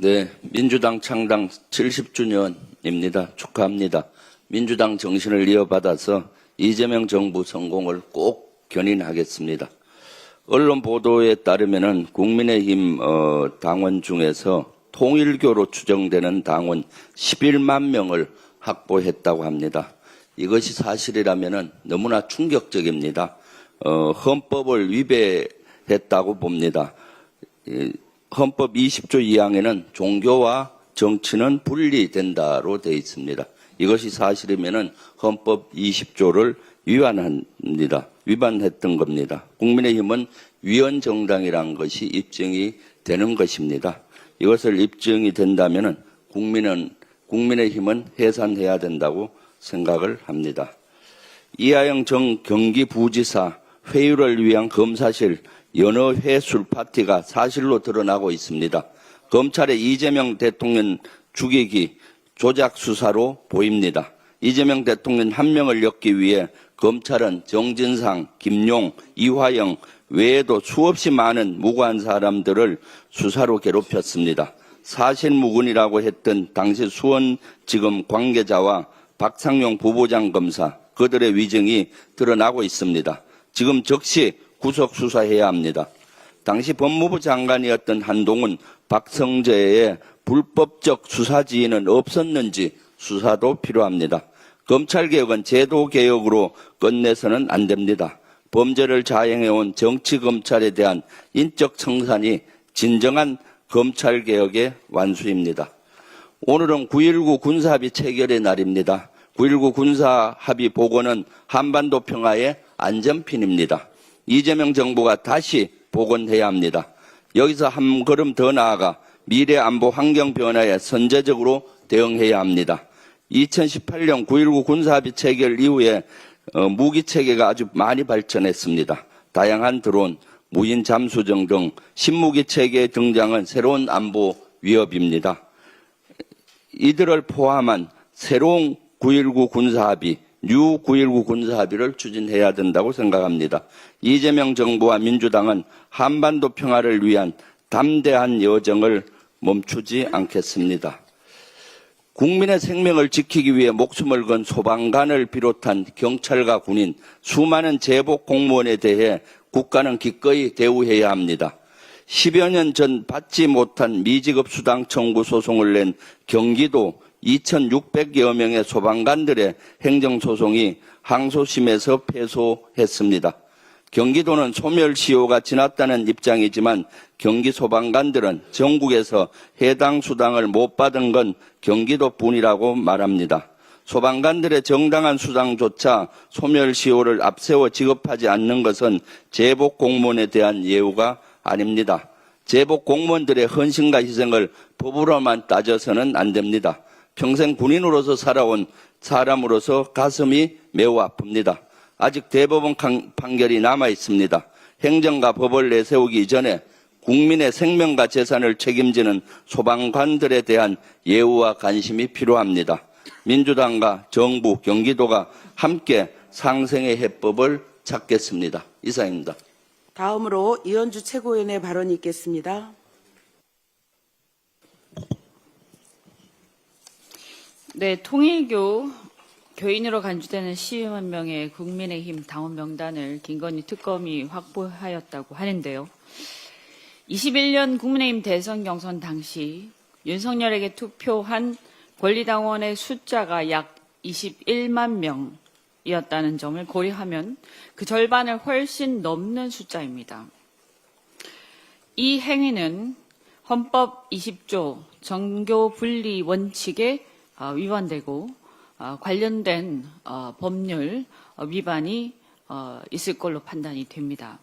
네, 민주당 창당 70주년입니다. 축하합니다. 민주당 정신을 이어받아서 이재명 정부 성공을 꼭 견인하겠습니다. 언론 보도에 따르면은 국민의힘 당원 중에서 통일교로 추정되는 당원 11만 명을 확보했다고 합니다. 이것이 사실이라면은 너무나 충격적입니다. 헌법을 위배했다고 봅니다. 헌법 20조 2항에는 종교와 정치는 분리된다로 되어 있습니다. 이것이 사실이면은 헌법 20조를 위반했던 겁니다. 국민의힘은 위헌정당이라는 것이 입증이 되는 것입니다. 이것을 입증이 된다면은 국민의힘은 해산해야 된다고 생각을 합니다. 이하영 전 경기부지사 회유를 위한 검사실 연어 회술 파티가 사실로 드러나고 있습니다. 검찰의 이재명 대통령 죽이기 조작 수사로 보입니다. 이재명 대통령 한 명을 엮기 위해 검찰은 정진상, 김용, 이화영 외에도 수없이 많은 무고한 사람들을 수사로 괴롭혔습니다. 사실무근이라고 했던 당시 수원지검 관계자와 박상용 부부장 검사, 그들의 위증이 드러나고 있습니다. 지금 즉시 구속 수사해야 합니다. 당시 법무부 장관이었던 한동훈, 박성재의 불법적 수사 지휘는 없었는지 수사도 필요합니다. 검찰개혁은 제도개혁으로 끝내서는 안 됩니다. 범죄를 자행해온 정치검찰에 대한 인적 청산이 진정한 검찰개혁의 완수입니다. 오늘은 9.19 군사합의 체결의 날입니다. 9.19 군사합의 복원은 한반도 평화의 안전핀입니다. 이재명 정부가 다시 복원해야 합니다. 여기서 한 걸음 더 나아가 미래 안보 환경 변화에 선제적으로 대응해야 합니다. 2018년 9.19 군사합의 체결 이후에 무기 체계가 아주 많이 발전했습니다. 다양한 드론, 무인 잠수정 등 신무기 체계의 등장은 새로운 안보 위협입니다. 이들을 포함한 새로운 9.19 군사합의, 뉴 9.19 군사합의를 추진해야 된다고 생각합니다. 이재명 정부와 민주당은 한반도 평화를 위한 담대한 여정을 멈추지 않겠습니다. 국민의 생명을 지키기 위해 목숨을 건 소방관을 비롯한 경찰과 군인, 수많은 제복 공무원에 대해 국가는 기꺼이 대우해야 합니다. 10여 년 전 받지 못한 미지급 수당 청구 소송을 낸 경기도 2,600여 명의 소방관들의 행정소송이 항소심에서 패소했습니다. 경기도는 소멸시효가 지났다는 입장이지만 경기 소방관들은 전국에서 해당 수당을 못 받은 건 경기도뿐이라고 말합니다. 소방관들의 정당한 수당조차 소멸시효를 앞세워 지급하지 않는 것은 제복 공무원에 대한 예우가 아닙니다. 제복 공무원들의 헌신과 희생을 법으로만 따져서는 안 됩니다. 평생 군인으로서 살아온 사람으로서 가슴이 매우 아픕니다. 아직 대법원 판결이 남아 있습니다. 행정과 법을 내세우기 전에 국민의 생명과 재산을 책임지는 소방관들에 대한 예우와 관심이 필요합니다. 민주당과 정부, 경기도가 함께 상생의 해법을 찾겠습니다. 이상입니다. 다음으로 이현주 최고위원의 발언이 있겠습니다. 네, 통일교 교인으로 간주되는 12만 명의 국민의힘 당원 명단을 김건희 특검이 확보하였다고 하는데요. 21년 국민의힘 대선 경선 당시 윤석열에게 투표한 권리당원의 숫자가 약 21만 명이었다는 점을 고려하면 그 절반을 훨씬 넘는 숫자입니다. 이 행위는 헌법 20조 정교 분리 원칙에 위반되고 관련된 법률 위반이 있을 걸로 판단이 됩니다.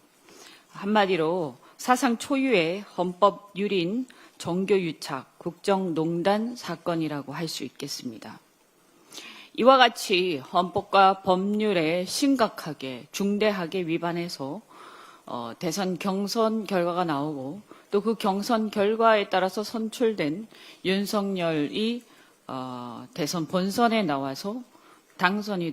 한마디로 사상 초유의 헌법 유린 정교유착 국정농단 사건이라고 할 수 있겠습니다. 이와 같이 헌법과 법률에 심각하게 중대하게 위반해서 대선 경선 결과가 나오고 또 그 경선 결과에 따라서 선출된 윤석열이 대선 본선에 나와서 당선이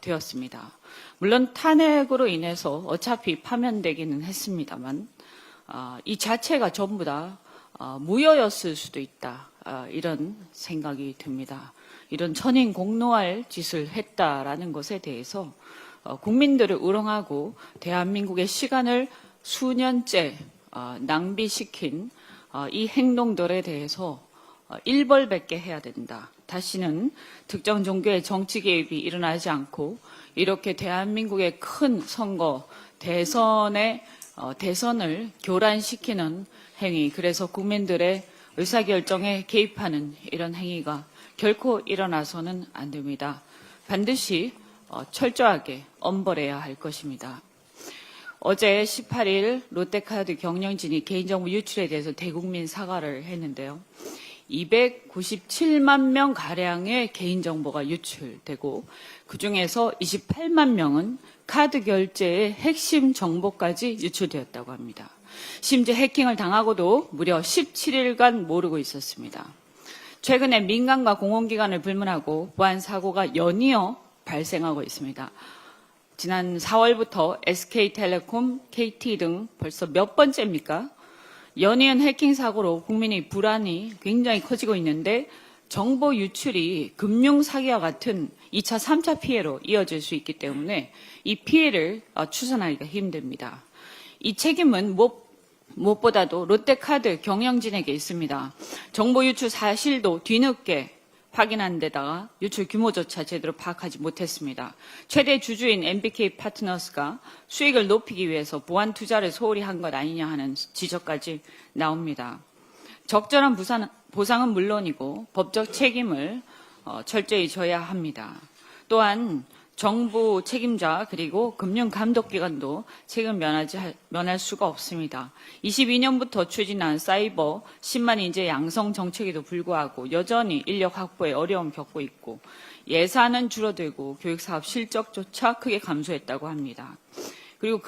되었습니다. 물론 탄핵으로 인해서 어차피 파면되기는 했습니다만 이 자체가 전부 다 무효였을 수도 있다. 이런 생각이 듭니다. 이런 천인공노할 짓을 했다라는 것에 대해서 국민들을 우롱하고 대한민국의 시간을 수년째 낭비시킨 이 행동들에 대해서 일벌백계 해야 된다. 다시는 특정 종교의 정치 개입이 일어나지 않고 이렇게 대한민국의 큰 선거, 대선을 교란시키는 행위, 그래서 국민들의 의사결정에 개입하는 이런 행위가 결코 일어나서는 안 됩니다. 반드시 철저하게 엄벌해야 할 것입니다. 어제 18일 롯데카드 경영진이 개인정보 유출에 대해서 대국민 사과를 했는데요. 297만 명 가량의 개인정보가 유출되고 그중에서 28만 명은 카드 결제의 핵심 정보까지 유출되었다고 합니다. 심지어 해킹을 당하고도 무려 17일간 모르고 있었습니다. 최근에 민간과 공공기관을 불문하고 보안 사고가 연이어 발생하고 있습니다. 지난 4월부터 SK텔레콤, KT 등 벌써 몇 번째입니까? 연이은 해킹 사고로 국민의 불안이 굉장히 커지고 있는데 정보 유출이 금융 사기와 같은 2차, 3차 피해로 이어질 수 있기 때문에 이 피해를 추산하기가 힘듭니다. 이 책임은 무엇보다도 롯데카드 경영진에게 있습니다. 정보 유출 사실도 뒤늦게 확인한 데다가 유출 규모조차 제대로 파악하지 못했습니다. 최대 주주인 MBK 파트너스가 수익을 높이기 위해서 보안 투자를 소홀히 한 것 아니냐 하는 지적까지 나옵니다. 적절한 보상은 물론이고 법적 책임을 철저히 져야 합니다. 또한 정부 책임자 그리고 금융감독기관도 책임을 면할 수가 없습니다. 22년부터 추진한 사이버 10만 인재 양성 정책에도 불구하고 여전히 인력 확보에 어려움 겪고 있고 예산은 줄어들고 교육사업 실적조차 크게 감소했다고 합니다. 그리고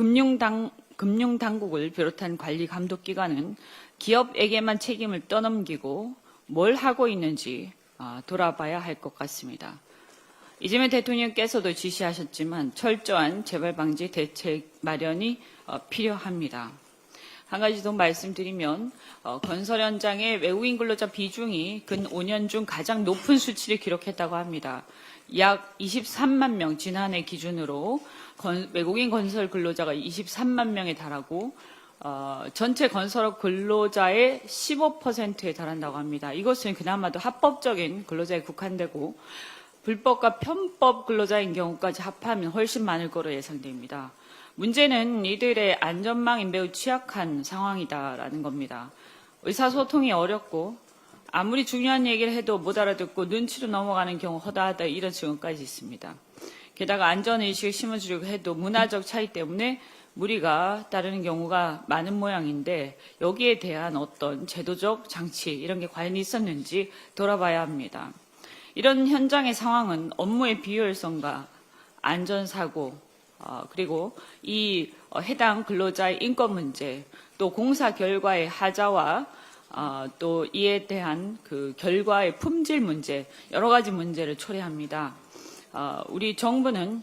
금융당국을 비롯한 관리감독기관은 기업에게만 책임을 떠넘기고 뭘 하고 있는지 돌아봐야 할 것 같습니다. 이재명 대통령께서도 지시하셨지만 철저한 재발 방지 대책 마련이 필요합니다. 한 가지 더 말씀드리면 건설 현장의 외국인 근로자 비중이 근 5년 중 가장 높은 수치를 기록했다고 합니다. 약 23만 명 지난해 기준으로 외국인 건설 근로자가 23만 명에 달하고 전체 건설업 근로자의 15%에 달한다고 합니다. 이것은 그나마도 합법적인 근로자에 국한되고 불법과 편법 근로자인 경우까지 합하면 훨씬 많을 거로 예상됩니다. 문제는 이들의 안전망이 매우 취약한 상황이다라는 겁니다. 의사소통이 어렵고 아무리 중요한 얘기를 해도 못 알아듣고 눈치로 넘어가는 경우 허다하다 이런 증언까지 있습니다. 게다가 안전의식을 심어주려고 해도 문화적 차이 때문에 무리가 따르는 경우가 많은 모양인데 여기에 대한 어떤 제도적 장치 이런 게 과연 있었는지 돌아봐야 합니다. 이런 현장의 상황은 업무의 비효율성과 안전사고 그리고 이 해당 근로자의 인권 문제 또 공사 결과의 하자와 또 이에 대한 그 결과의 품질 문제 여러 가지 문제를 초래합니다. 우리 정부는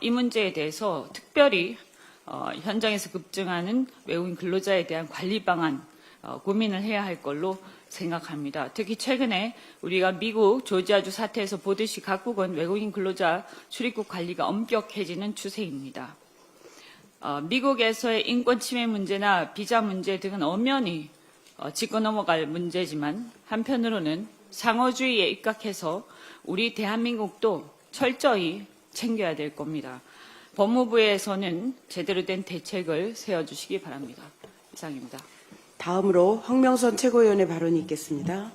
이 문제에 대해서 특별히 현장에서 급증하는 외국인 근로자에 대한 관리 방안 고민을 해야 할 걸로 생각합니다. 특히 최근에 우리가 미국 조지아주 사태에서 보듯이 각국은 외국인 근로자 출입국 관리가 엄격해지는 추세입니다. 미국에서의 인권 침해 문제나 비자 문제 등은 엄연히 짚고 넘어갈 문제지만 한편으로는 상호주의에 입각해서 우리 대한민국도 철저히 챙겨야 될 겁니다. 법무부에서는 제대로 된 대책을 세워주시기 바랍니다. 이상입니다. 다음으로 황명선 최고위원의 발언이 있겠습니다.